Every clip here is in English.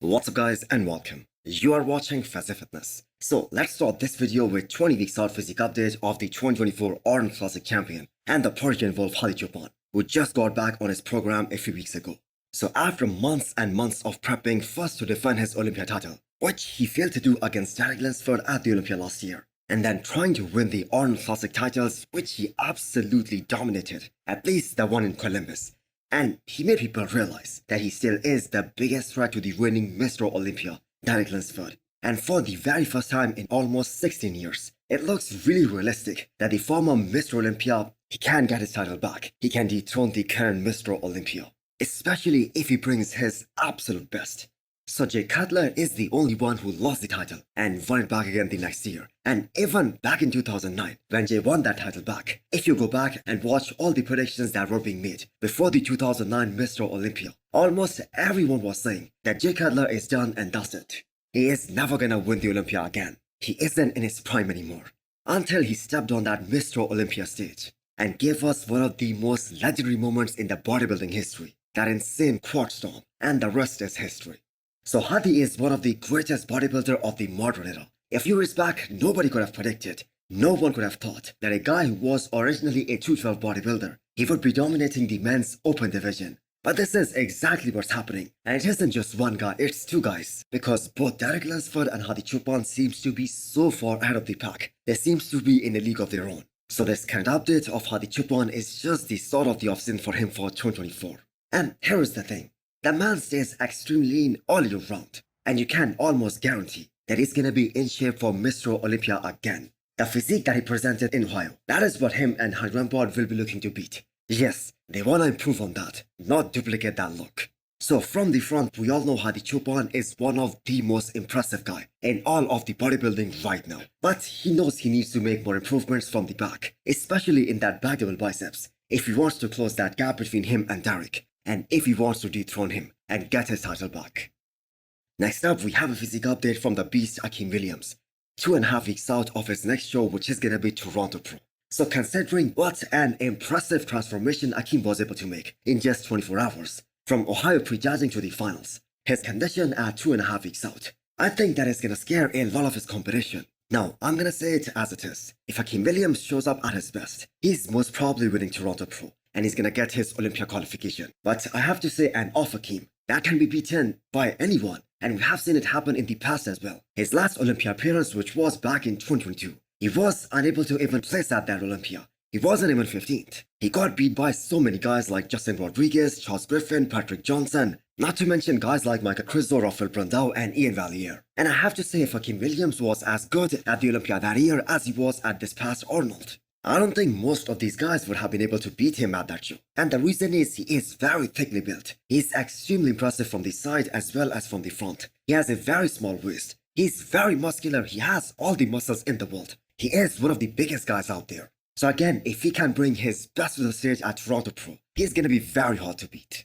What's up guys and welcome. You are watching Fazi Fitness. So let's start this video with 20 weeks out physique update of the 2024 Arnold Classic champion and the prodigy involved Hadi Choopan, who just got back on his program a few weeks ago. So after months and months of prepping first to defend his Olympia title, which he failed to do against Derek Lunsford at the Olympia last year, and then trying to win the Arnold Classic titles, which he absolutely dominated, at least the one in Columbus. And he made people realize that he still is the biggest threat to the winning Mr. Olympia, Derek Lunsford. And for the very first time in almost 16 years, it looks really realistic that the former Mr. Olympia, he can get his title back. He can dethrone the current Mr. Olympia, especially if he brings his absolute best. So Jay Cutler is the only one who lost the title and won it back again the next year. And even back in 2009, when Jay won that title back, if you go back and watch all the predictions that were being made before the 2009 Mr. Olympia, almost everyone was saying that Jay Cutler is done and dusted. He is never gonna win the Olympia again. He isn't in his prime anymore. Until he stepped on that Mr. Olympia stage and gave us one of the most legendary moments in the bodybuilding history, that insane quad storm, and the rest is history. So Hadi is one of the greatest bodybuilder of the modern era. A few years back, nobody could have predicted, no one could have thought that a guy who was originally a 212 bodybuilder, he would be dominating the men's open division. But this is exactly what's happening. And it isn't just one guy, it's two guys. Because both Derek Lunsford and Hadi Choopan seems to be so far ahead of the pack. They seems to be in a league of their own. So this current update of Hadi Choopan is just the start of the offseason for him for 2024. And here is the thing. The man stays extremely lean all year round, and you can almost guarantee that he's gonna be in shape for Mr. Olympia again. The physique that he presented in Ohio, that is what him and Hadi Rampart will be looking to beat. Yes, they wanna improve on that, not duplicate that look. So from the front, we all know Hadi Choopan is one of the most impressive guy in all of the bodybuilding right now. But he knows he needs to make more improvements from the back, especially in that back double biceps, if he wants to close that gap between him and Derek, and if he wants to dethrone him and get his title back. Next up, we have a physique update from the beast Akim Williams, 2.5 weeks out of his next show, which is gonna be Toronto Pro. So considering what an impressive transformation Akim was able to make in just 24 hours, from Ohio prejudging to the finals, his condition at 2.5 weeks out, I think that is gonna scare a lot of his competition. Now, I'm gonna say it as it is. If Akim Williams shows up at his best, he's most probably winning Toronto Pro, and he's gonna get his Olympia qualification. But I have to say an off Akim that can be beaten by anyone, and we have seen it happen in the past as well. His last Olympia appearance, which was back in 2022, he was unable to even place at that Olympia. He wasn't even 15th. He got beat by so many guys like Justin Rodriguez, Charles Griffin, Patrick Johnson, not to mention guys like Michael Crizo, Rafael Brandao, and Ian Valliere. And I have to say if Akim Williams was as good at the Olympia that year as he was at this past Arnold, I don't think most of these guys would have been able to beat him at that show. And the reason is he is very thickly built. He's extremely impressive from the side as well as from the front. He has a very small waist. He's very muscular. He has all the muscles in the world. He is one of the biggest guys out there. So again, if he can bring his best to the stage at Toronto Pro, he's gonna be very hard to beat.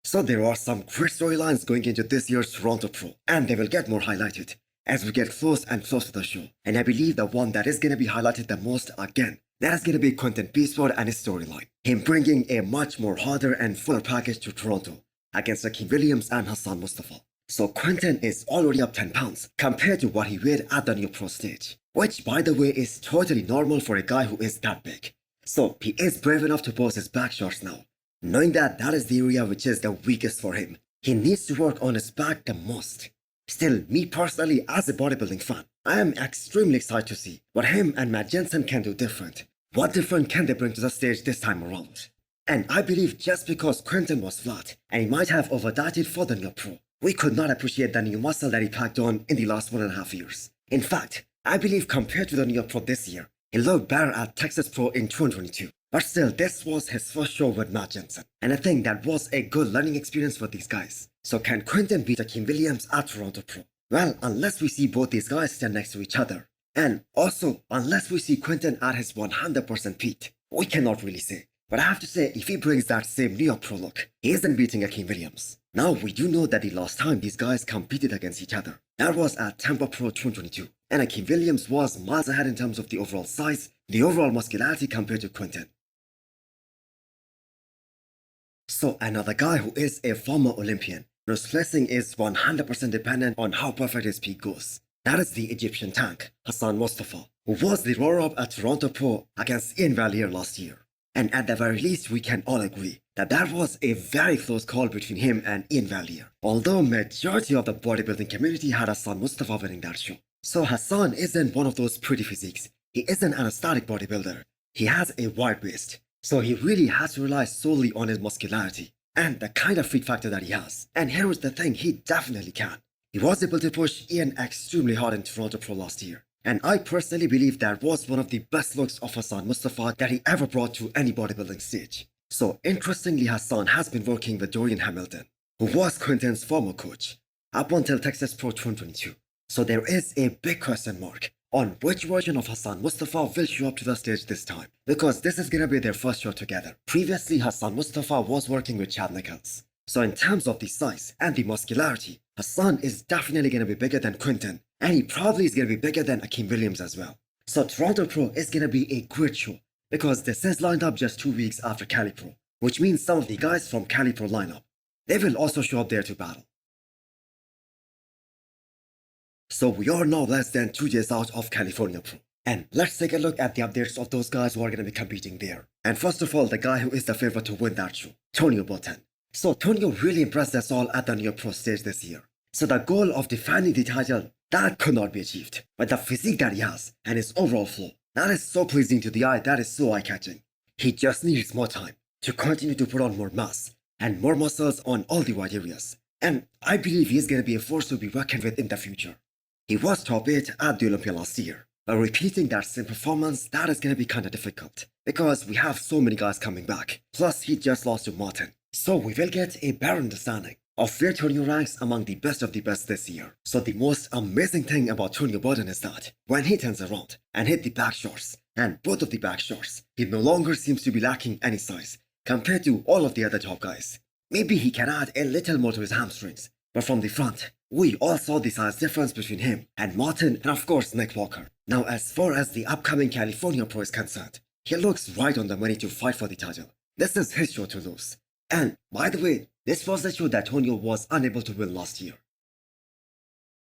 So there are some great storylines going into this year's Toronto Pro, and they will get more highlighted as we get close and close to the show. And I believe the one that is going to be highlighted the most again, that is going to be Quinton Beastford and his storyline. Him bringing a much more harder and fuller package to Toronto against Akim Williams and Hassan Mustafa. So Quinton is already up 10 pounds compared to what he weighed at the new pro stage, which by the way is totally normal for a guy who is that big. So he is brave enough to post his back shots now, knowing that that is the area which is the weakest for him. He needs to work on his back the most. Still, me personally, as a bodybuilding fan, I am extremely excited to see what him and Matt Jensen can do different. What different can they bring to the stage this time around? And I believe just because Quinton was flat, and he might have overdieted for the new pro, we could not appreciate the new muscle that he packed on in the last 1.5 years. In fact, I believe compared to the new pro this year, he looked better at Texas Pro in 2022. But still, this was his first show with Matt Jensen, and I think that was a good learning experience for these guys. So can Quinton beat Akim Williams at Toronto Pro? Well, unless we see both these guys stand next to each other. And also, unless we see Quinton at his 100% peak, we cannot really say. But I have to say, if he brings that same New York Pro look, he isn't beating Akim Williams. Now, we do know that the last time these guys competed against each other, that was at Tampa Pro 2022. And Akim Williams was miles ahead in terms of the overall size, the overall muscularity compared to Quinton. So another guy who is a former Olympian, whose placing is 100% dependent on how perfect his peak goes. That is the Egyptian tank, Hassan Mustafa, who was the runner-up at Toronto Pro against Ian Valier last year. And at the very least, we can all agree that that was a very close call between him and Ian Valier. Although majority of the bodybuilding community had Hassan Mustafa winning that show. So Hassan isn't one of those pretty physiques. He isn't an aesthetic bodybuilder. He has a wide waist. So he really has to rely solely on his muscularity and the kind of freak factor that he has. And here is the thing, he definitely can. He was able to push Ian extremely hard in Toronto Pro last year. And I personally believe that was one of the best looks of Hassan Mustafa that he ever brought to any bodybuilding stage. So interestingly, Hassan has been working with Dorian Hamilton, who was Quinton's former coach, up until Texas Pro 2022. So there is a big question mark on which version of Hassan Mustafa will show up to the stage this time, because this is gonna be their first show together. Previously, Hassan Mustafa was working with Chad Nichols. So in terms of the size and the muscularity, Hassan is definitely gonna be bigger than Quinton, and he probably is gonna be bigger than Akim Williams as well. So Toronto Pro is gonna be a great show, because this is lined up just 2 weeks after Cali Pro, which means some of the guys from Cali Pro lineup, they will also show up there to battle. So we are now less than 2 days out of California Pro. And let's take a look at the updates of those guys who are going to be competing there. And first of all, the guy who is the favorite to win that show, Tonio Button. So Tonio really impressed us all at the New York Pro stage this year. So the goal of defending the title, that could not be achieved. But the physique that he has and his overall flow, that is so pleasing to the eye, that is so eye-catching. He just needs more time to continue to put on more mass and more muscles on all the right areas. And I believe he is going to be a force to be reckoned with in the future. He was top 8 at the Olympia last year, but repeating that same performance, that is going to be kinda difficult, because we have so many guys coming back, plus he just lost to Martin. So we will get a better understanding of where Tonio ranks among the best of the best this year. So the most amazing thing about Tonio Button is that when he turns around and hit the back shots, and both of the back shots, he no longer seems to be lacking any size compared to all of the other top guys. Maybe he can add a little more to his hamstrings, but from the front, we all saw the size difference between him and Martin and of course Nick Walker. Now as far as the upcoming California Pro is concerned, he looks right on the money to fight for the title. This is his show to lose. And by the way, this was the show that Tonio was unable to win last year.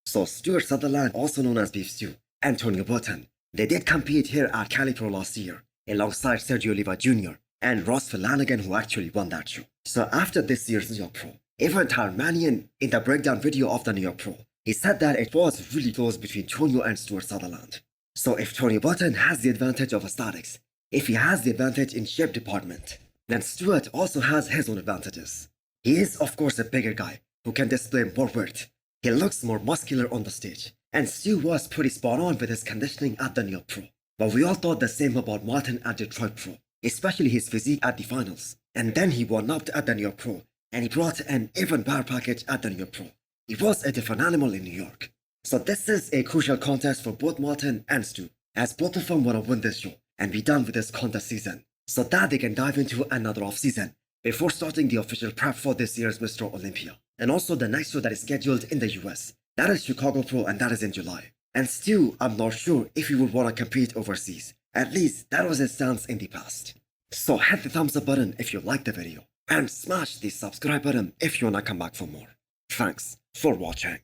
So Stuart Sutherland, also known as Beef Stew, and Tonio Button, they did compete here at Cali Pro last year, alongside Sergio Oliva Jr. and Ross Flanagan, who actually won that show. So after this year's New York Pro, Evan Tarmanian, in the breakdown video of the New York Pro, he said that it was really close between Tonio and Stuart Sutherland. So if Tonio Button has the advantage of aesthetics, if he has the advantage in shape department, then Stuart also has his own advantages. He is of course a bigger guy who can display more width. He looks more muscular on the stage, and Stu was pretty spot on with his conditioning at the New York Pro. But we all thought the same about Martin at Detroit Pro, especially his physique at the finals. And then he won-upped at the New York Pro, and he brought an even better package at the New York Pro. He was a different animal in New York. So this is a crucial contest for both Martin and Stu, as both of them want to win this show and be done with this contest season, so that they can dive into another off-season before starting the official prep for this year's Mr. Olympia. And also the next show that is scheduled in the US, that is Chicago Pro, and that is in July. And Stu, I'm not sure if he would want to compete overseas. At least that was his stance in the past. So hit the thumbs up button if you liked the video, and smash the subscribe button if you wanna come back for more. Thanks for watching.